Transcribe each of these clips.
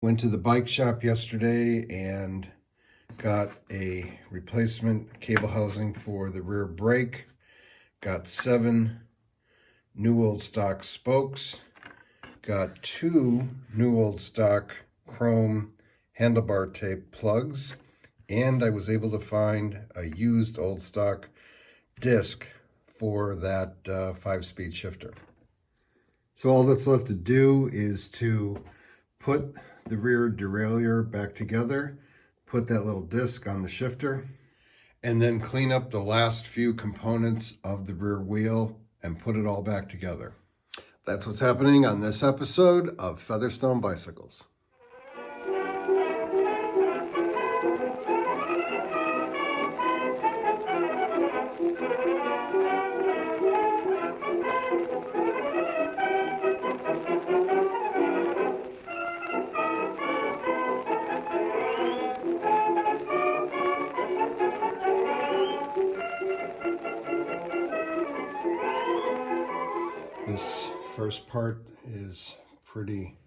Went to the bike shop yesterday and got a replacement cable housing for the rear brake. Got 7 new old stock spokes. Got 2 new old stock chrome handlebar tape plugs. And I was able to find a used old stock disc for that 5-speed shifter. So all that's left to do is to put the rear derailleur back together, put that little disc on the shifter, and then clean up the last few components of the rear wheel and put it all back together. That's what's happening on this episode of Featherstone Bicycles. This first part is pretty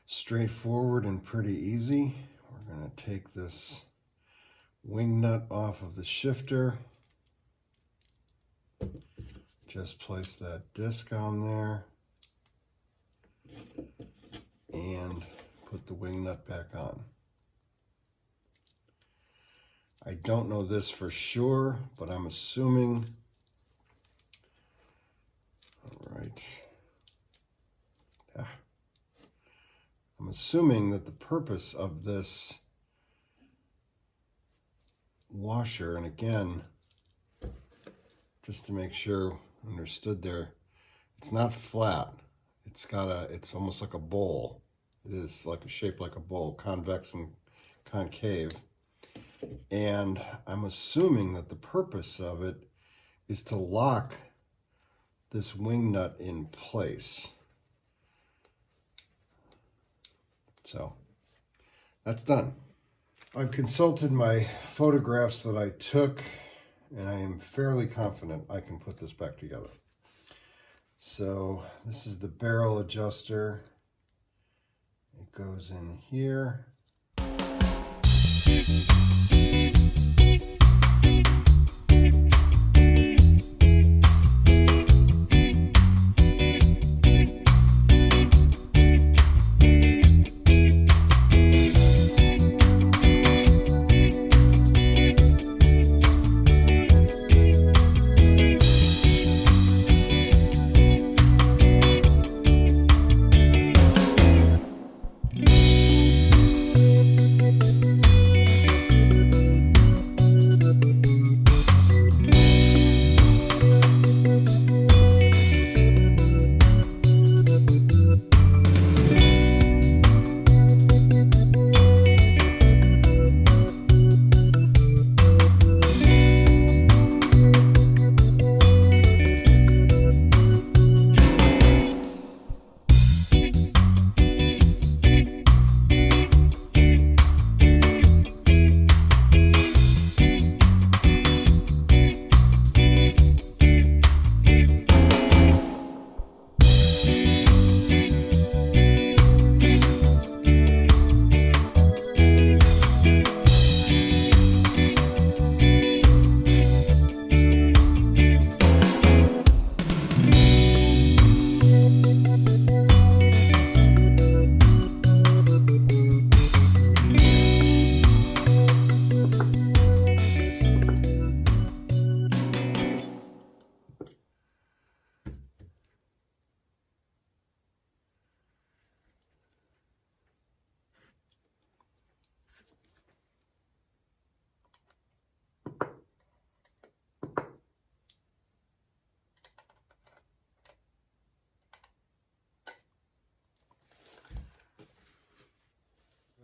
straightforward and pretty easy. We're going to take this wing nut off of the shifter. Just place that disc on there and put the wing nut back on. I don't know this for sure, but I'm assuming. All right. I'm assuming that the purpose of this washer, and again, just to make sure understood there, it's not flat. It's almost like a bowl. It is like a shape like a bowl, convex and concave. And I'm assuming that the purpose of it is to lock this wing nut in place. So that's done. I've consulted my photographs that I took, and I am fairly confident I can put this back together. So this is the barrel adjuster. It goes in here.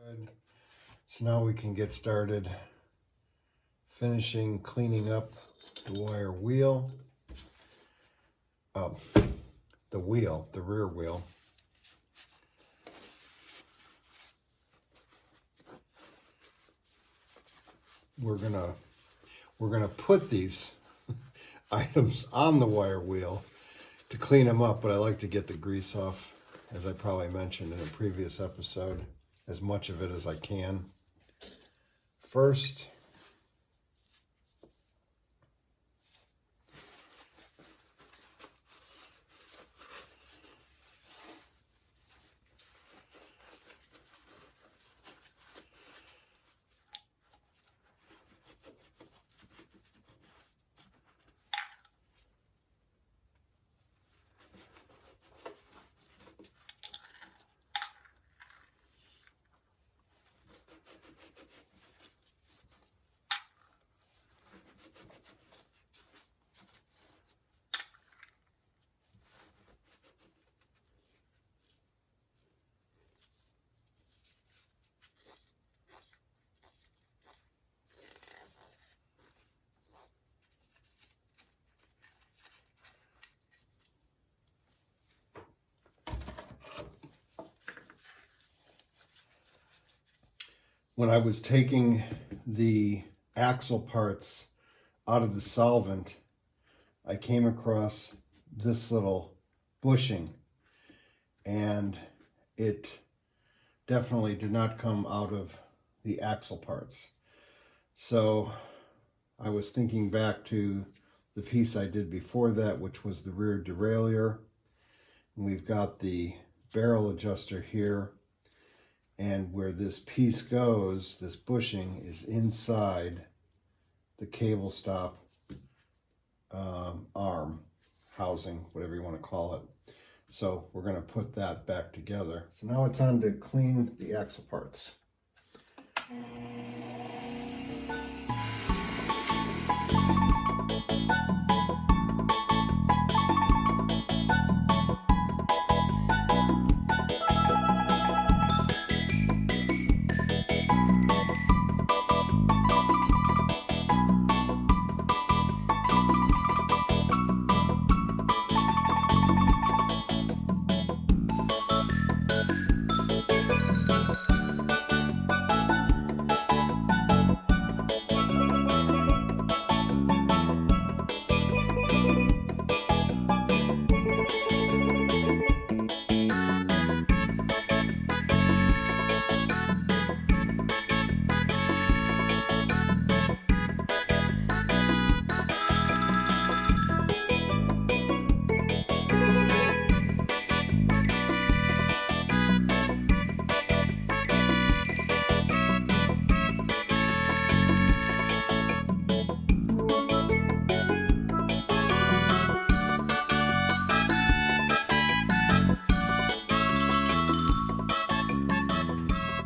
Good. So now we can get started finishing cleaning up the wire wheel. The rear wheel. We're gonna put these items on the wire wheel to clean them up, but I like to get the grease off, as I probably mentioned in a previous episode. as much of it as I can. First, when I was taking the axle parts out of the solvent, I came across this little bushing, and it definitely did not come out of the axle parts. So I was thinking back to the piece I did before that, which was the rear derailleur. And we've got the barrel adjuster here, and where this piece goes, this bushing is inside the cable stop arm housing, whatever you want to call it. So we're going to put that back together. So now it's time to clean the axle parts.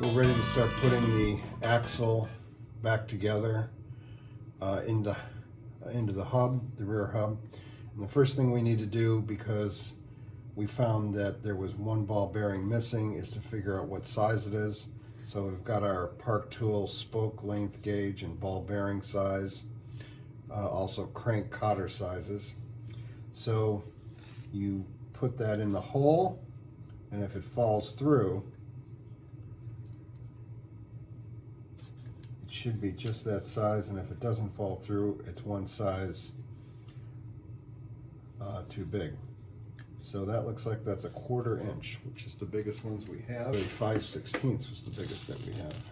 We're ready to start putting the axle back together into the hub, the rear hub. And the first thing we need to do, because we found that there was one ball bearing missing, is to figure out what size it is. So we've got our Park Tool spoke length gauge and ball bearing size, also crank cotter sizes. So you put that in the hole, and if it falls through, it should be just that size, and if it doesn't fall through, it's one size too big. So that looks like that's 1/4 inch, which is the biggest ones we have. 5/16 was the biggest that we have.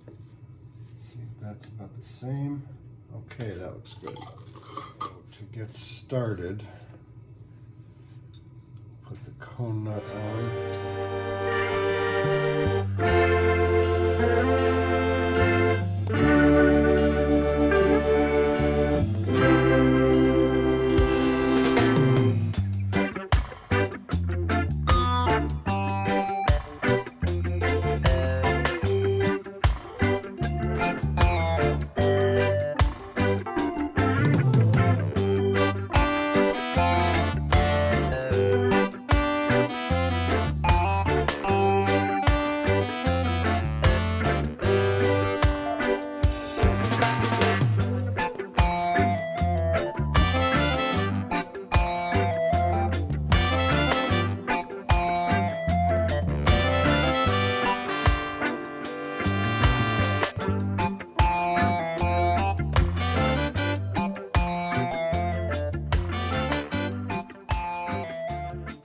Let's see if that's about the same. Okay, that looks good. So to get started, put the cone nut on.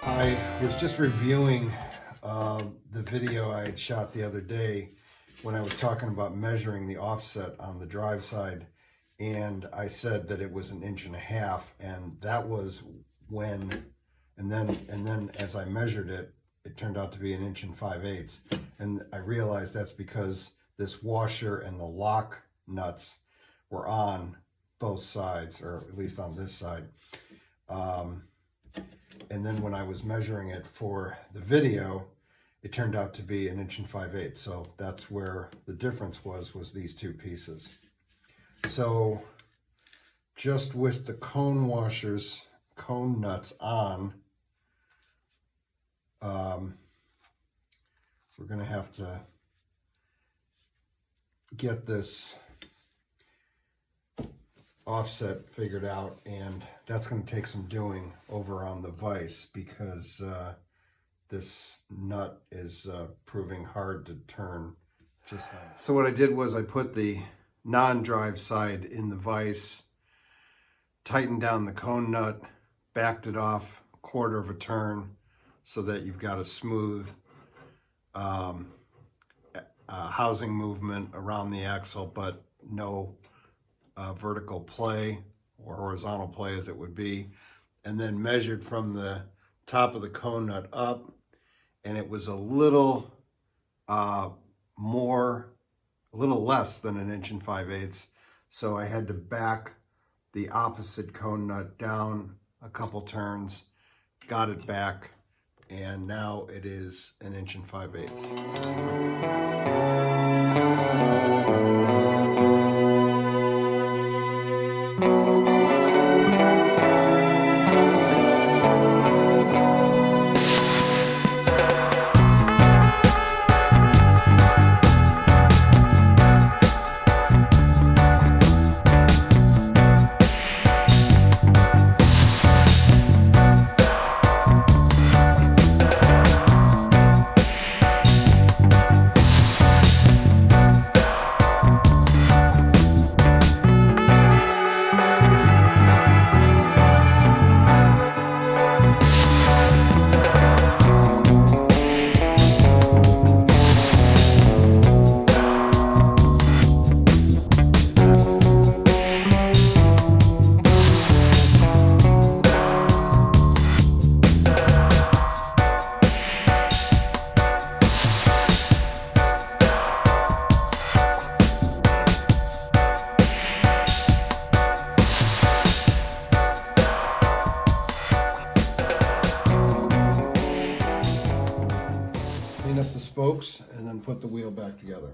I was just reviewing the video I had shot the other day when I was talking about measuring the offset on the drive side, and I said that it was 1.5 inches, and that was when, and then as I measured it, it turned out to be 1 5/8 inches, and I realized that's because this washer and the lock nuts were on both sides, or at least on this side. And then when I was measuring it for the video, it turned out to be 1 5/8 inches. So that's where the difference was these two pieces. So just with the cone washers, cone nuts on, we're going to have to get this offset figured out, and that's going to take some doing over on the vise, because this nut is proving hard to turn. So what I did was I put the non-drive side in the vise, tightened down the cone nut, backed it off 1/4 of a turn so that you've got a smooth housing movement around the axle, but no vertical play or horizontal play as it would be, and then measured from the top of the cone nut up, and it was a little less than 1 5/8 inches. So I had to back the opposite cone nut down a couple turns, got it back, and now it is 1 5/8 inches. Clean up the spokes and then put the wheel back together.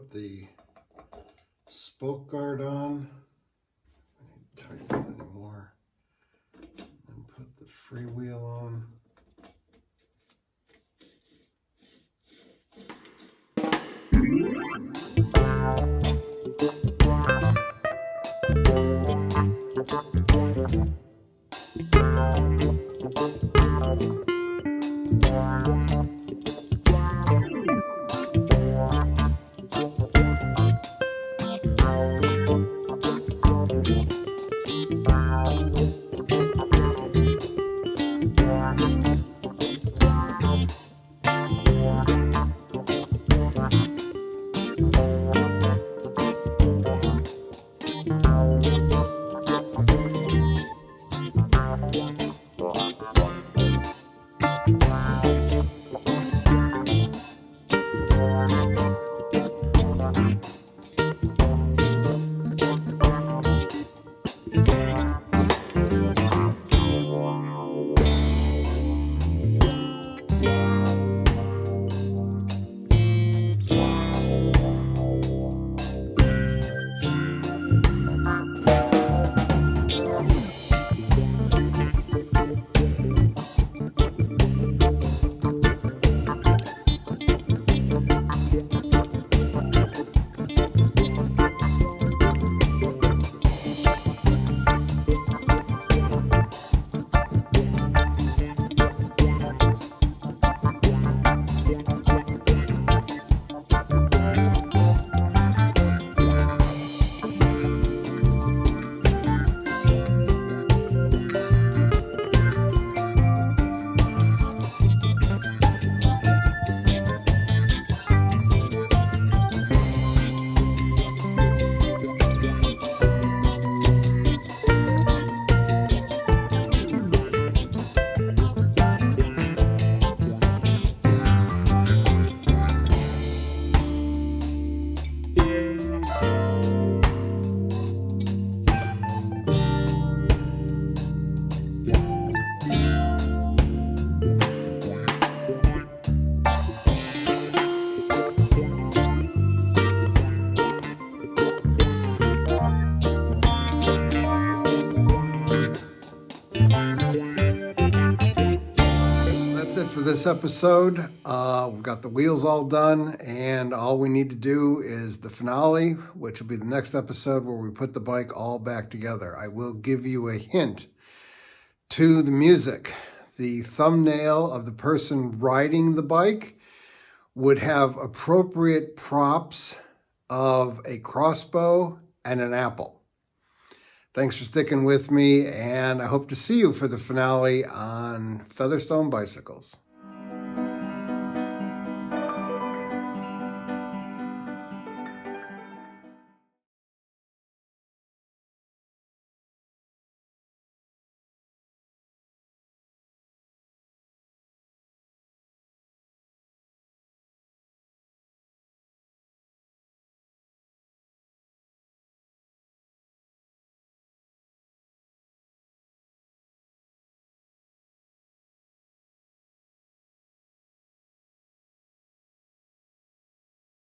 put the spoke guard on. I need to tighten it anymore. And put the freewheel on. For this episode, we've got the wheels all done, and all we need to do is the finale, which will be the next episode where we put the bike all back together. I will give you a hint to the music. The thumbnail of the person riding the bike would have appropriate props of a crossbow and an apple. Thanks for sticking with me, and I hope to see you for the finale on Featherstone Bicycles.